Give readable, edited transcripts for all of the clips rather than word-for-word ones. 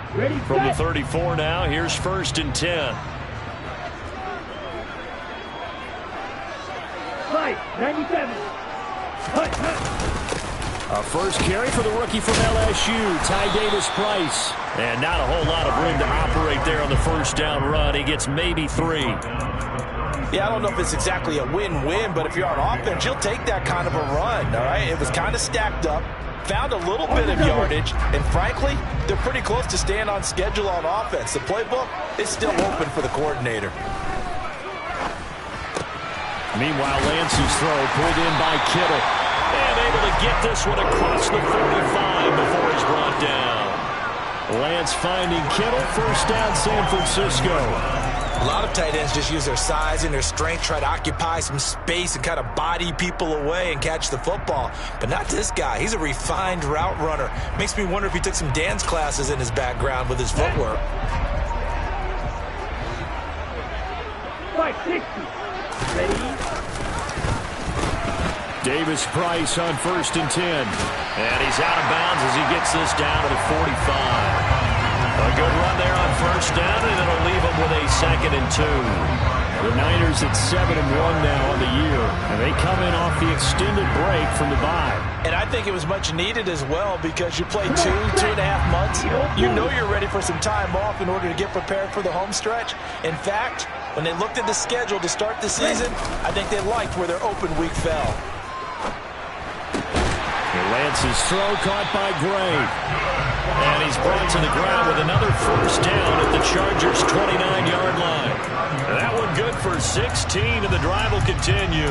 From the 34 now, here's 1st and 10. Fight, 97. A first carry for the rookie from LSU, Ty Davis-Price. And not a whole lot of room to operate there on the first down run. He gets maybe 3. Yeah, I don't know if it's exactly a win-win, but if you're on offense, you'll take that kind of a run, all right? It was kind of stacked up, found a little bit of yardage, and frankly, they're pretty close to staying on schedule on offense. The playbook is still open for the coordinator. Meanwhile, Lance's throw pulled in by Kittle. And able to get this one across the 45 before he's brought down. Lance finding Kittle, first down San Francisco. A lot of tight ends just use their size and their strength, try to occupy some space and kind of body people away and catch the football. But not this guy. He's a refined route runner. Makes me wonder if he took some dance classes in his background with his footwork. 560. Ready? Davis-Price on 1st and 10. And he's out of bounds as he gets this down to the 45. A good run there on first down, and it'll leave him with a 2nd and 2. The Niners at 7-1 now on the year, and they come in off the extended break from the bye. And I think it was much needed as well because you play 2.5 months. You know you're ready for some time off in order to get prepared for the home stretch. In fact, when they looked at the schedule to start the season, I think they liked where their open week fell. Lance's throw caught by Gray. And he's brought to the ground with another first down at the Chargers' 29-yard line. That one good for 16, and the drive will continue.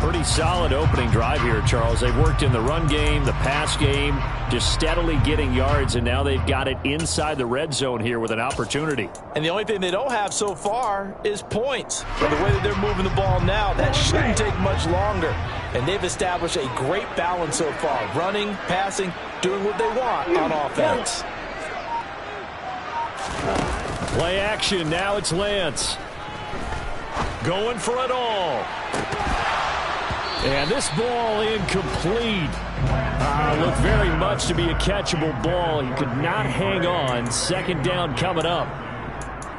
Pretty solid opening drive here, Charles. They've worked in the run game, the pass game, just steadily getting yards, and now they've got it inside the red zone here with an opportunity. And the only thing they don't have so far is points. But the way that they're moving the ball now, that shouldn't take much longer. And they've established a great balance so far. Running, passing, doing what they want on offense. Play action. Now it's Lance. Going for it all. And this ball incomplete. Looked very much to be a catchable ball. He could not hang on. 2nd down coming up.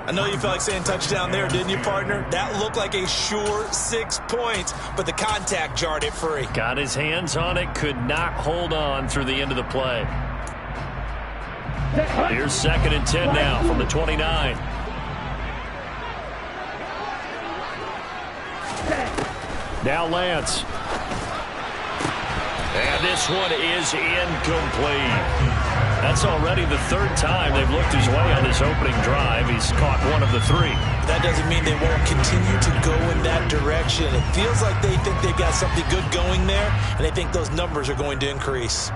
I know you felt like saying touchdown there, didn't you, partner? That looked like a sure 6 points, but the contact jarred it free. Got his hands on it, could not hold on through the end of the play. Here's 2nd and 10 now from the 29. Now Lance. And this one is incomplete. That's already the 3rd time they've looked his way on this opening drive. He's caught one of the 3. That doesn't mean they won't continue to go in that direction. It feels like they think they've got something good going there, and they think those numbers are going to increase.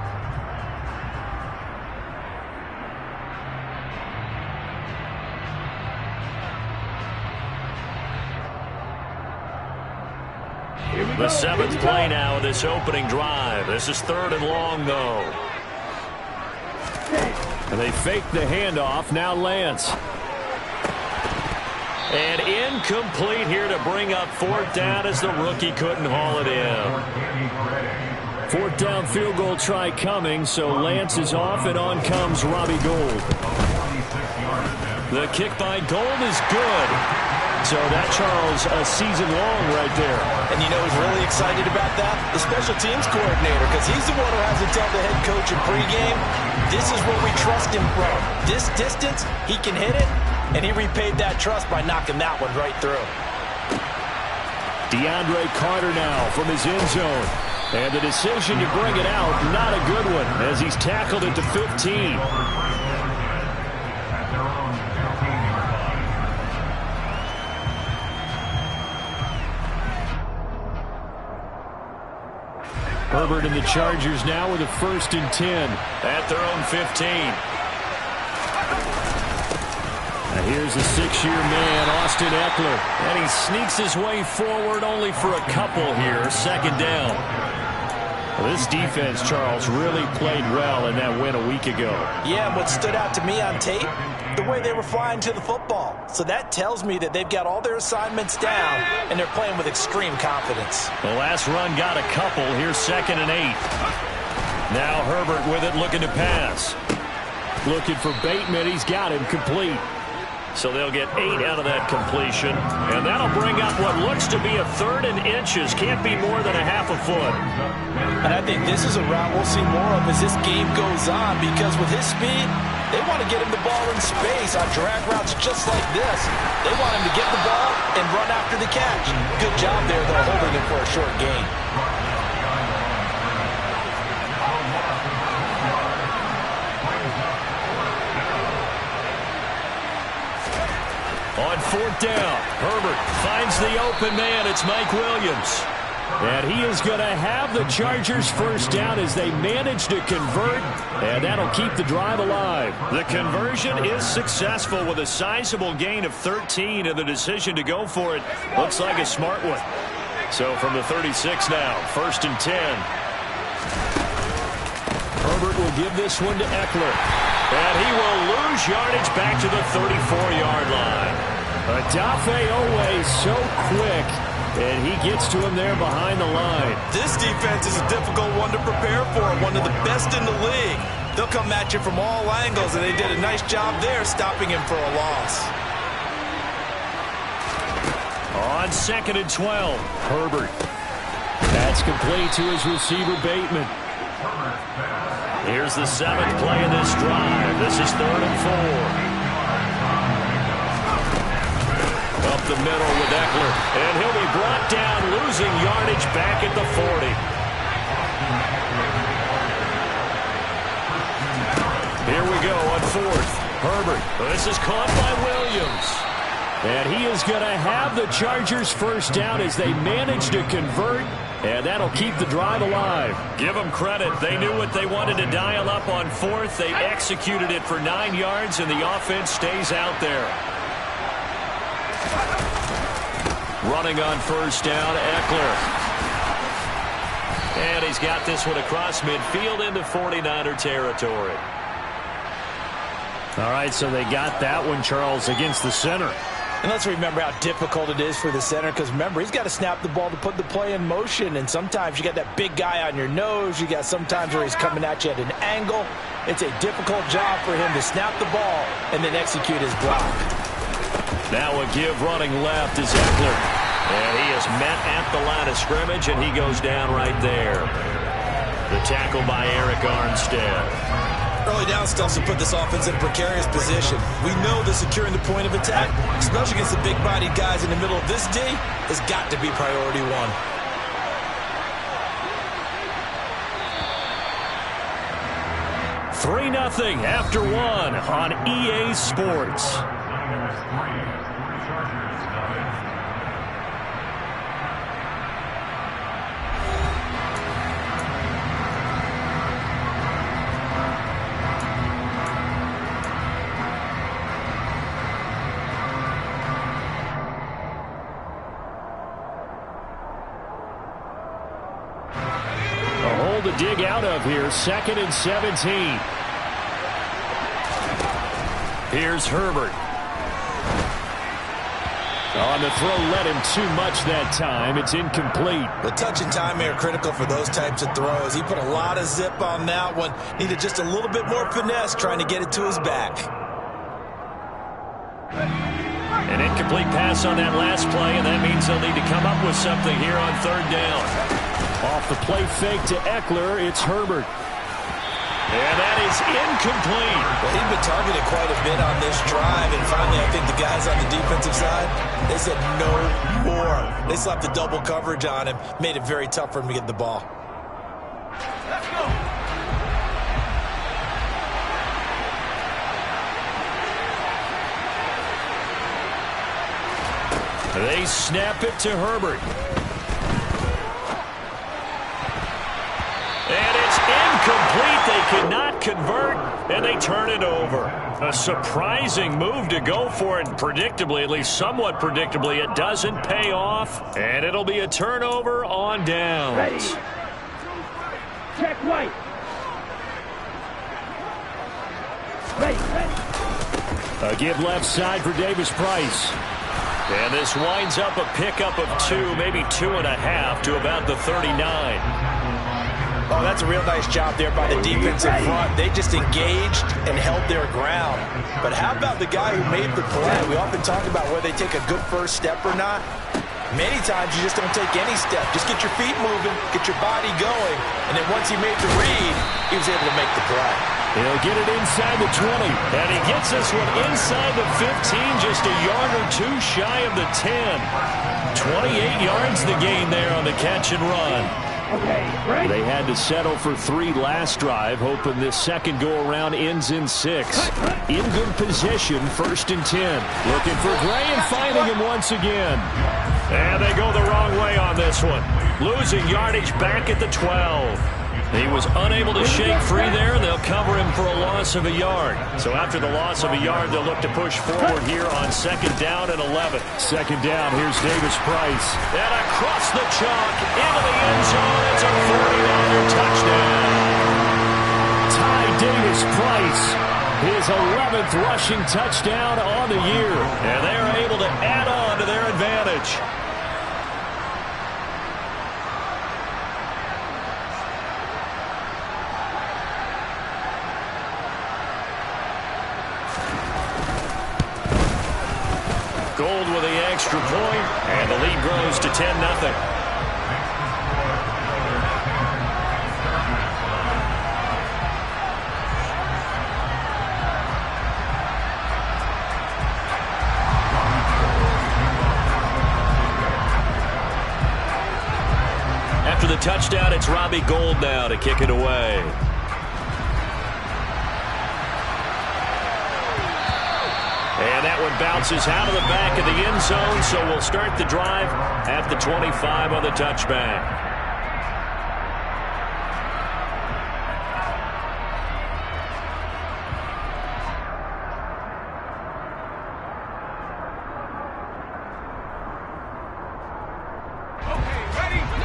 The 7th play now of this opening drive. This is 3rd and long, though. And they fake the handoff. Now Lance. And incomplete here to bring up 4th down as the rookie couldn't haul it in. 4th down field goal try coming, so Lance is off, and on comes Robbie Gould. The kick by Gould is good. So that, Charles, a season long right there. And you know who's really excited about that? The special teams coordinator, because he's the one who has to tell the head coach in pregame, this is where we trust him from. This distance, he can hit it, and he repaid that trust by knocking that one right through. DeAndre Carter now from his end zone. And the decision to bring it out, not a good one, as he's tackled at the 15. Herbert and the Chargers now with a 1st and 10 at their own 15. Now here's the 6-year man, Austin Eckler. And he sneaks his way forward only for a couple here. 2nd down. Well, this defense, Charles, really played well in that win a week ago. Yeah, and what stood out to me on tape, the way they were flying to the football. So that tells me that they've got all their assignments down, and they're playing with extreme confidence. The last run got a couple. Here's 2nd and 8. Now Herbert with it, looking to pass. Looking for Bateman. He's got him complete. So they'll get 8 out of that completion. And that'll bring up what looks to be a 3rd and inches. Can't be more than a half a foot. And I think this is a route we'll see more of as this game goes on, because with his speed, they want to get him the ball in space on drag routes just like this. They want him to get the ball and run after the catch. Good job there, though, holding him for a short gain. On 4th down, Herbert finds the open man. It's Mike Williams. And he is going to have the Chargers first down as they manage to convert, and that'll keep the drive alive. The conversion is successful with a sizable gain of 13, and the decision to go for it looks like a smart one. So from the 36 now, 1st and 10. Herbert will give this one to Eckler. And he will lose yardage back to the 34-yard line. Odafe Oweh so quick, and he gets to him there behind the line. This defense is a difficult one to prepare for, one of the best in the league. They'll come at you from all angles, and they did a nice job there stopping him for a loss. On 2nd and 12, Herbert. That's complete to his receiver, Bateman. Here's the 7th play of this drive. This is 3rd and 4. Up the middle with Eckler. And he'll be brought down, losing yardage back at the 40. Here we go on 4th. Herbert. This is caught by Williams. And he is going to have the Chargers first down as they manage to convert. And that'll keep the drive alive. Give them credit. They knew what they wanted to dial up on 4th. They executed it for 9 yards, and the offense stays out there. Running on 1st down, Eckler. And he's got this one across midfield into 49er territory. All right, so they got that one, Charles, against the center. And let's remember how difficult it is for the center, because remember, he's got to snap the ball to put the play in motion, and sometimes you got that big guy on your nose. You got sometimes where he's coming at you at an angle. It's a difficult job for him to snap the ball and then execute his block. Now a give running left is Eckler. And he is met at the line of scrimmage, and he goes down right there. The tackle by Eric Armstead. Early down stuffs will put this offense in a precarious position. We know that securing the point of attack, especially against the big-bodied guys in the middle of this D, has got to be priority 1. 3-0 after 1 on EA Sports. To dig out of here, 2nd and 17. Here's Herbert. On the throw, led him too much that time. It's incomplete. The touch and time are critical for those types of throws. He put a lot of zip on that one. Needed just a little bit more finesse trying to get it to his back. An incomplete pass on that last play, and that means they'll need to come up with something here on 3rd down. Off the play fake to Eckler, it's Herbert. And that is incomplete. Well, he's been targeted quite a bit on this drive, and finally I think the guys on the defensive side, they said no more. They slapped the double coverage on him, made it very tough for him to get the ball. Let's go. They snap it to Herbert. And it's incomplete. They cannot convert, and they turn it over. A surprising move to go for it, and predictably, at least somewhat predictably, it doesn't pay off, and it'll be a turnover on downs. Ready. Check right. Ready. A give left side for Davis Price. And this winds up a pickup of 2, maybe 2.5 to about the 39. Oh, that's a real nice job there by the defense in front. They just engaged and held their ground. But how about the guy who made the play? We often talk about whether they take a good first step or not. Many times you just don't take any step. Just get your feet moving, get your body going, and then once he made the read, he was able to make the play. He'll get it inside the 20, and he gets this one inside the 15, just a yard or two shy of the 10. 28 yards the gain there on the catch and run. Okay, They had to settle for 3 last drive, hoping this second go-around ends in 6. In good position, 1st and 10. Looking for Gray and finding him once again. And they go the wrong way on this one. Losing yardage back at the 12. He was unable to shake free there, and they'll cover him for a loss of a yard. So after the loss of a yard, they'll look to push forward here on 2nd down and 11. 2nd down, here's Davis Price. And across the chalk, into the end zone. It's a 49er touchdown. Ty Davis Price, his 11th rushing touchdown on the year. And they are able to add on to their advantage. Gold with the extra point, and the lead grows to 10-0. After the touchdown, it's Robbie Gould now to kick it away. And that one bounces out of the back of the end zone, so we'll start the drive at the 25 on the touchback.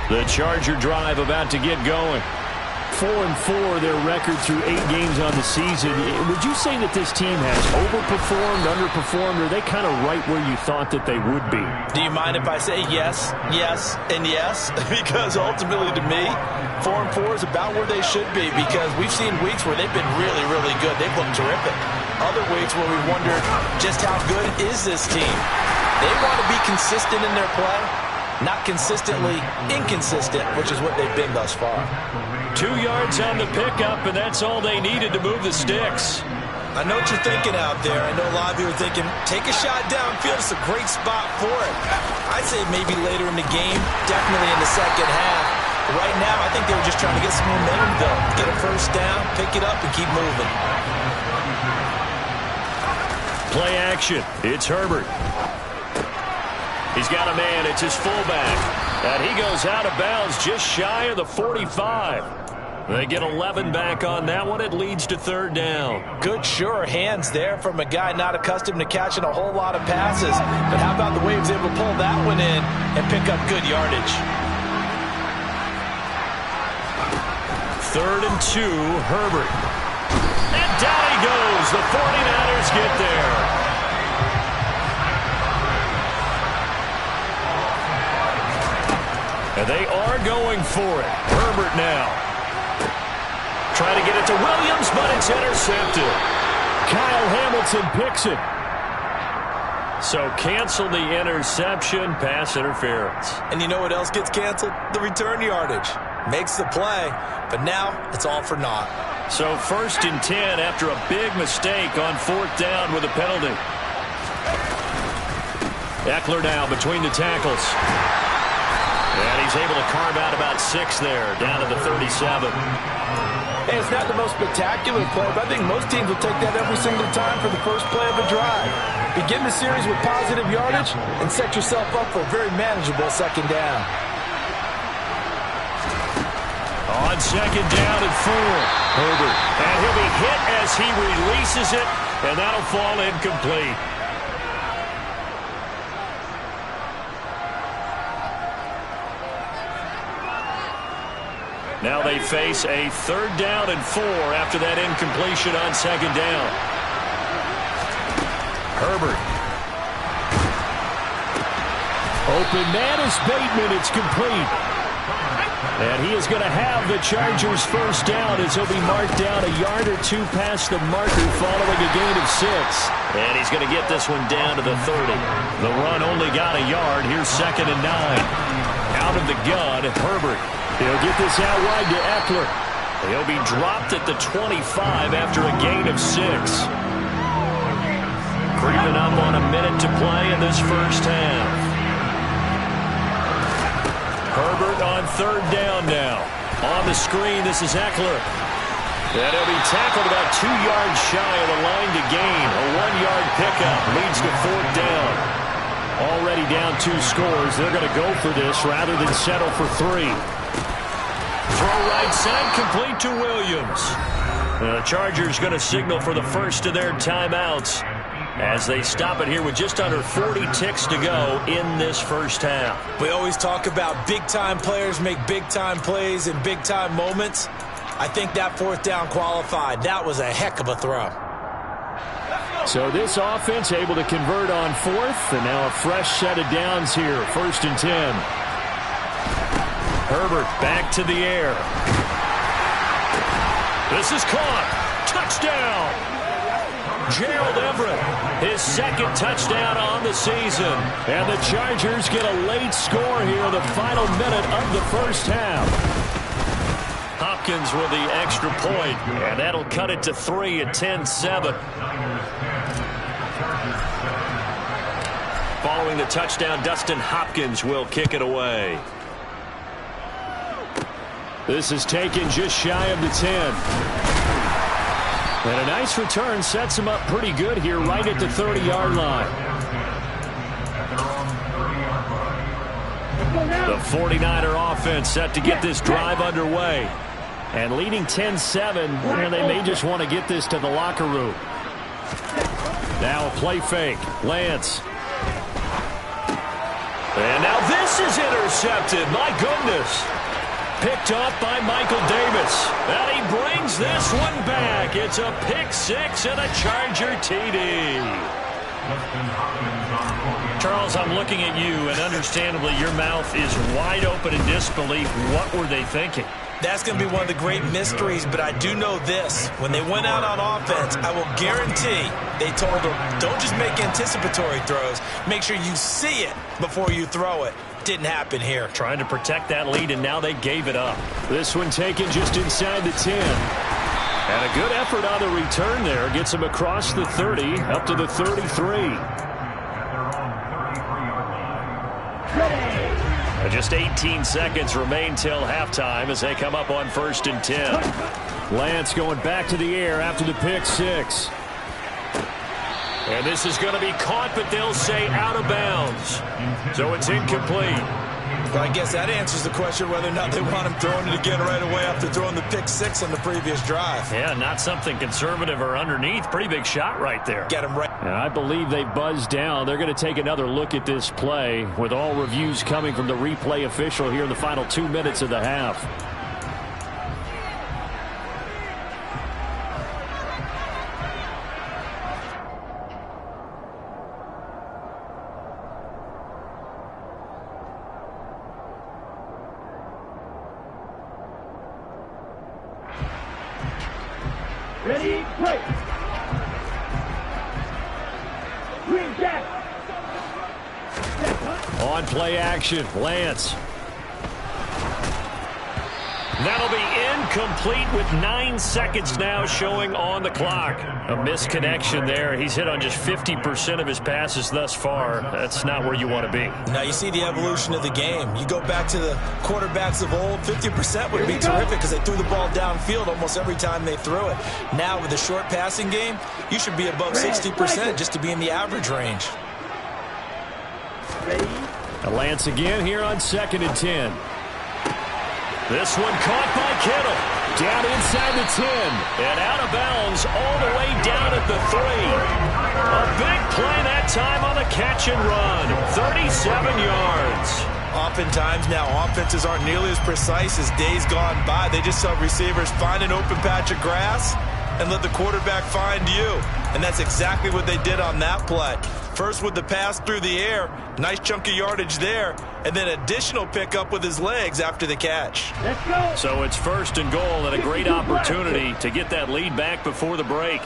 The Charger drive about to get going. 4-4 their record through 8 games on the season. Would you say that this team has overperformed, underperformed, or are they kind of right where you thought that they would be? Do you mind if I say yes, yes, and yes? Because ultimately to me, 4-4 is about where they should be, because we've seen weeks where they've been really, really good. They've looked terrific. Other weeks where we wondered just how good is this team. They want to be consistent in their play, not consistently inconsistent, which is what they've been thus far. 2 yards on the pickup, and that's all they needed to move the sticks. I know what you're thinking out there. I know a lot of you are thinking, take a shot downfield. It's a great spot for it. I'd say maybe later in the game, definitely in the second half. But right now, I think they were just trying to get some momentum built. Get a first down, pick it up, and keep moving. Play action. It's Herbert. He's got a man. It's his fullback. And he goes out of bounds just shy of the 45. They get 11 back on that one. It leads to 3rd down. Good, sure hands there from a guy not accustomed to catching a whole lot of passes. But how about the way he was able to pull that one in and pick up good yardage? 3rd and 2, Herbert. And down he goes. The 49ers get there. And they are going for it. Herbert now. Trying to get it to Williams, but it's intercepted. Kyle Hamilton picks it. So cancel the interception, pass interference. And you know what else gets canceled? The return yardage. Makes the play, but now it's all for naught. So 1st and 10 after a big mistake on 4th down with a penalty. Eckler now between the tackles. And he's able to carve out about 6 there, down to the 37. Hey, it's not the most spectacular play, but I think most teams will take that every single time for the first play of a drive. Begin the series with positive yardage and set yourself up for a very manageable 2nd down. On 2nd down and 4, Herbert. And he'll be hit as he releases it, and that'll fall incomplete. Now they face a 3rd down and 4 after that incompletion on 2nd down. Herbert. Open man is Bateman. It's complete. And he is going to have the Chargers first down as he'll be marked down a yard or two past the marker following a gain of 6. And he's going to get this one down to the 30. The run only got a yard. Here's 2nd and 9. Out of the gun, Herbert. He'll get this out wide to Eckler. He'll be dropped at the 25 after a gain of 6. Creeping up on a minute to play in this first half. Herbert on 3rd down now. On the screen, this is Eckler. And he'll be tackled about 2 yards shy of the line to gain. A 1-yard pickup leads to 4th down. Already down 2 scores. They're going to go for this rather than settle for 3. Throw right side, complete to Williams. The Chargers going to signal for the first of their timeouts as they stop it here with just under 40 ticks to go in this first half. We always talk about big-time players make big-time plays in big-time moments. I think that 4th down qualified. That was a heck of a throw. So this offense able to convert on 4th, and now a fresh set of downs here. 1st and 10. Herbert back to the air. This is caught. Touchdown. Gerald Everett, his 2nd touchdown on the season. And the Chargers get a late score here in the final minute of the first half. Hopkins with the extra point, and that'll cut it to 3 at 10-7. Following the touchdown, Dustin Hopkins will kick it away. This is taken just shy of the 10. And a nice return sets him up pretty good here right at the 30-yard line. The 49er offense set to get this drive underway. And leading 10-7, and they may just want to get this to the locker room. Now a play fake. Lance. And now this is intercepted. My goodness. Picked up by Michael Davis. And he brings this one back. It's a pick 6 and a Charger TD. Charles, I'm looking at you, and understandably your mouth is wide open in disbelief. What were they thinking? That's going to be one of the great mysteries, but I do know this. When they went out on offense, I will guarantee they told them, don't just make anticipatory throws. Make sure you see it before you throw it. Didn't happen here. Trying to protect that lead, and now they gave it up. This one taken just inside the 10. And a good effort on the return there. Gets him across the 30, up to the 33. Just 18 seconds remain till halftime as they come up on 1st and 10. Lance going back to the air after the pick 6. And this is going to be caught, but they'll say out of bounds. So it's incomplete. Well, I guess that answers the question whether or not they want him throwing it again right away after throwing the pick 6 on the previous drive. Yeah, not something conservative or underneath. Pretty big shot right there. Get him right. And I believe they buzzed down. They're going to take another look at this play with all reviews coming from the replay official here in the final 2 minutes of the half. Ready, play. Green Jack. On play action, Lance. That'll be incomplete with 9 seconds now showing on the clock. A misconnection there. He's hit on just 50% of his passes thus far. That's not where you want to be. Now you see the evolution of the game. You go back to the quarterbacks of old, 50% would be terrific because they threw the ball downfield almost every time they threw it. Now with the short passing game, you should be above 60% just to be in the average range. Lance again here on 2nd and 10. This one caught by Kittle. Down inside the 10. And out of bounds all the way down at the 3. A big play that time on the catch and run. 37 yards. Oftentimes now offenses aren't nearly as precise as days gone by. They just saw receivers find an open patch of grass and let the quarterback find you. And that's exactly what they did on that play. First with the pass through the air, nice chunk of yardage there, and then additional pickup with his legs after the catch. Let's go. So it's 1st and goal and a great opportunity to get that lead back before the break.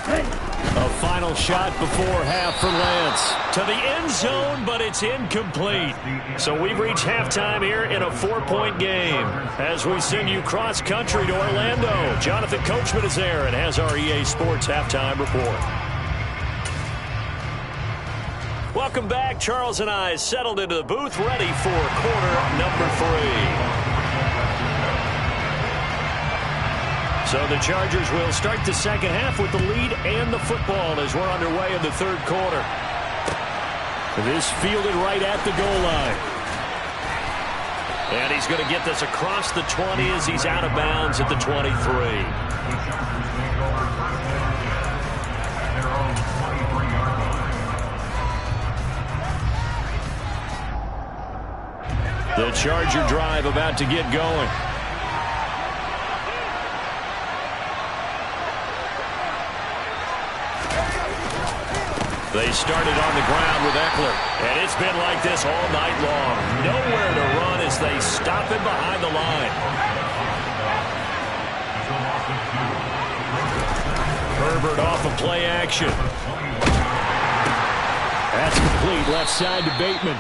A final shot before half for Lance. To the end zone, but it's incomplete. So we've reached halftime here in a 4-point game. As we send you cross-country to Orlando, Jonathan Coachman is there and has our EA Sports halftime report. Welcome back. Charles and I settled into the booth, ready for quarter number 3. So the Chargers will start the second half with the lead and the football as we're underway in the 3rd quarter. This fielded right at the goal line. And he's going to get this across the 20 as he's out of bounds at the 23. The Charger drive about to get going. They started on the ground with Eckler, and it's been like this all night long. Nowhere to run as they stop him behind the line. Herbert off of play action. That's complete left side to Bateman.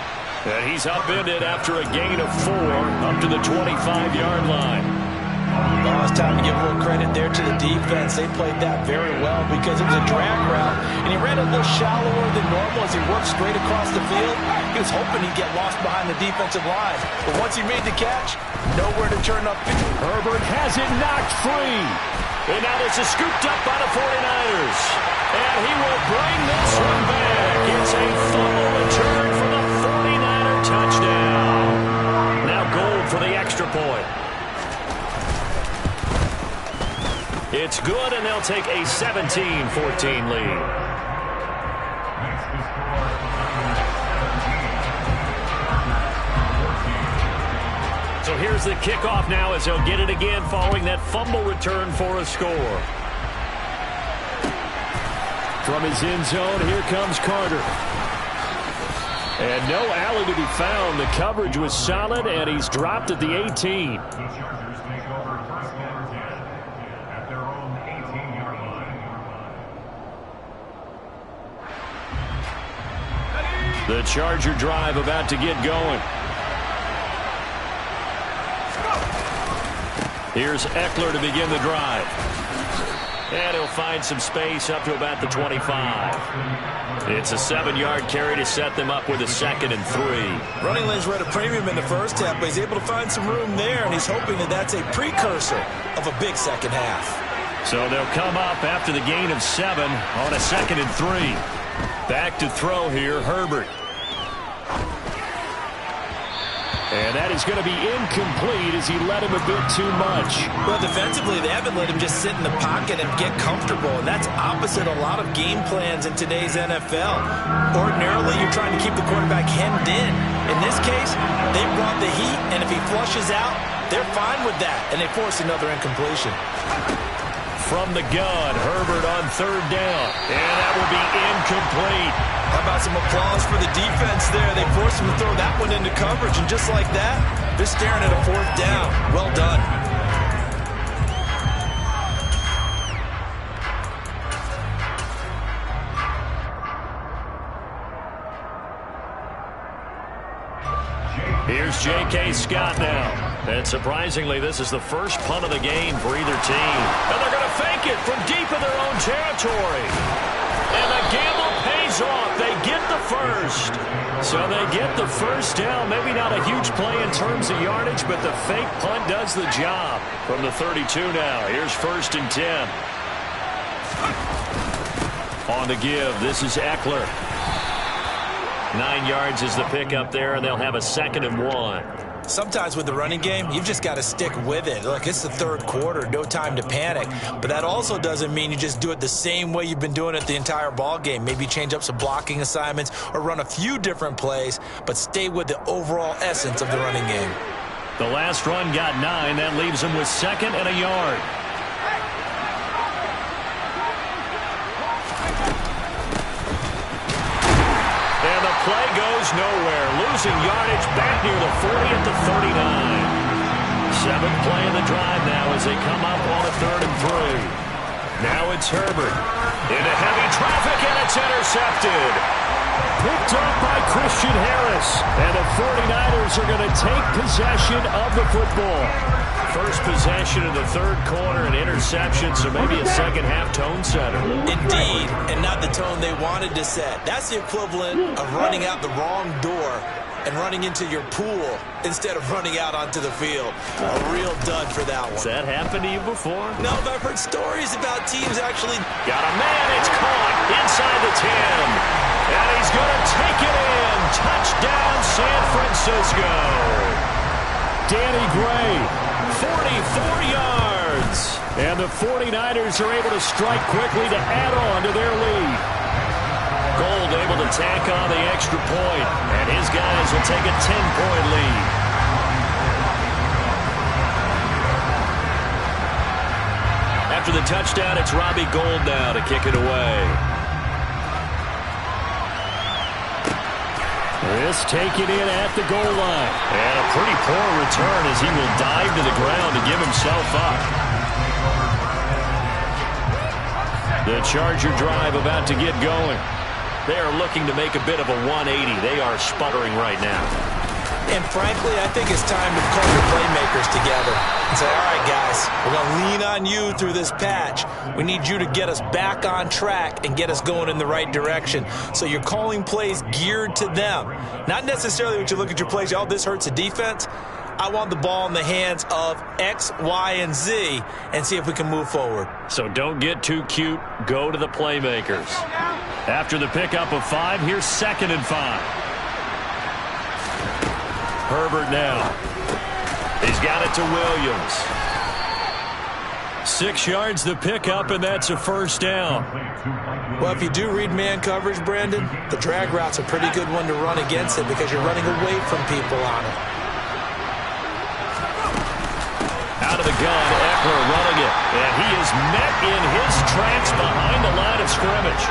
And he's upended after a gain of 4 up to the 25-yard line. Oh, it's time to give a little credit there to the defense. They played that very well because it was a drag route, and he ran a little shallower than normal as he worked straight across the field. He was hoping he'd get lost behind the defensive line. But once he made the catch, nowhere to turn up. Herbert has it knocked free. And now this is scooped up by the 49ers. And he will bring this one back. It's a fumble return for the 49er touchdown. Now goal for the extra point. It's good, and they'll take a 17-14 lead. So here's the kickoff now as they'll get it again following that fumble return for a score. From his end zone, here comes Carter. And no alley to be found. The coverage was solid, and he's dropped at the 18. The Charger drive about to get going. Here's Eckler to begin the drive. And he'll find some space up to about the 25. It's a 7-yard carry to set them up with a 2nd and 3. Running lanes were at a premium in the first half, but he's able to find some room there, and he's hoping that that's a precursor of a big second half. So they'll come up after the gain of 7 on a 2nd and 3. Back to throw here, Herbert. And that is going to be incomplete as he led him a bit too much. Well, defensively, they haven't let him just sit in the pocket and get comfortable, and that's opposite a lot of game plans in today's NFL. Ordinarily, you're trying to keep the quarterback hemmed in. In this case, they brought the heat, and if he flushes out, they're fine with that, and they force another incompletion. From the gun, Herbert on 3rd down, and that will be incomplete. How about some applause for the defense there? They forced him to throw that one into coverage, and just like that, they're staring at a 4th down. Well done. Here's J.K. Scott now. And surprisingly, this is the first punt of the game for either team. And they're going to fake it from deep in their own territory. And the gamble pays off. They get the first. So they get the first down. Maybe not a huge play in terms of yardage, but the fake punt does the job. From the 32 now, here's 1st and 10. On the give, this is Eckler. 9 yards is the pickup there, and they'll have a 2nd and 1. Sometimes with the running game, you've just got to stick with it. Look, it's the 3rd quarter, no time to panic. But that also doesn't mean you just do it the same way you've been doing it the entire ball game. Maybe change up some blocking assignments or run a few different plays, but stay with the overall essence of the running game. The last run got 9. That leaves them with 2nd and a yard. play goes nowhere. Losing yardage back near the 40 at the 39. Seventh play of the drive now as they come up on a 3rd and 3. Now it's Herbert. Into heavy traffic, and it's intercepted. Picked up by Christian Harris. And the 49ers are going to take possession of the football. First possession of the 3rd quarter, an interception, so maybe a second-half tone setter. Indeed, and not the tone they wanted to set. That's the equivalent of running out the wrong door and running into your pool instead of running out onto the field. A real dud for that one. Has that happened to you before? No, but I've heard stories about teams actually. Got a man, it's caught inside the 10. And he's going to take it in. Touchdown, San Francisco. Danny Gray, 44 yards. And the 49ers are able to strike quickly to add on to their lead. Gold able to tack on the extra point, and his guys will take a 10-point lead. After the touchdown, it's Robbie Gould now to kick it away. This taken in at the goal line. And a pretty poor return as he will dive to the ground to give himself up. The Charger drive about to get going. They are looking to make a bit of a 180. They are sputtering right now. And frankly, I think it's time to call your playmakers together and say, all right, guys, we're going to lean on you through this patch. We need you to get us back on track and get us going in the right direction. So you're calling plays geared to them. Not necessarily when you look at your plays, oh, this hurts the defense. I want the ball in the hands of X, Y, and Z and see if we can move forward. So don't get too cute. Go to the playmakers. After the pickup of 5, here's 2nd and 5. Herbert now. He's got it to Williams. 6 yards the pickup, and that's a first down. Well, if you do read man coverage, Brandon, the drag route's a pretty good one to run against it because you're running away from people on it. Out of the gun, Eckler running it. And he is met in his tracks behind the line of scrimmage.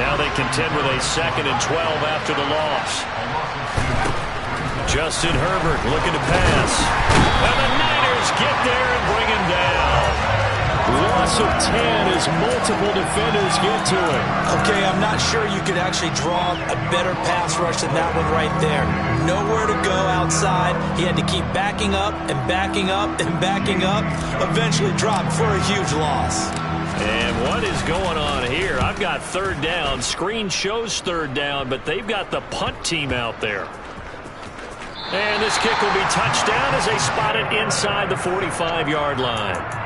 Now they contend with a 2nd and 12 after the loss. Justin Herbert looking to pass. And the Niners get there and bring him down. Loss of 10 as multiple defenders get to it. Okay, I'm not sure you could actually draw a better pass rush than that one right there. Nowhere to go outside. He had to keep backing up and backing up and backing up. Eventually dropped for a huge loss. And what is going on here? I've got 3rd down. Screen shows 3rd down, but they've got the punt team out there. And this kick will be touchdown as they spot it inside the 45-yard line.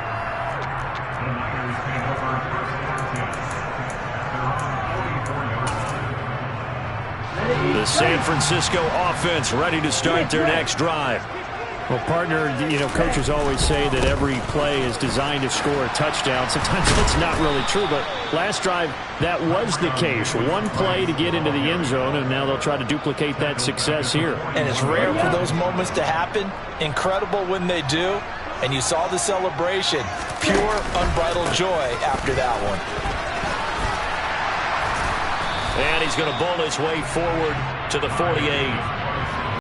The San Francisco offense ready to start their next drive. Well, partner, coaches always say that every play is designed to score a touchdown. Sometimes that's not really true, but last drive, that was the case. One play to get into the end zone, and now they'll try to duplicate that success here. And it's rare for those moments to happen. Incredible when they do. And you saw the celebration. Pure, unbridled joy after that one. And he's going to bowl his way forward to the 48.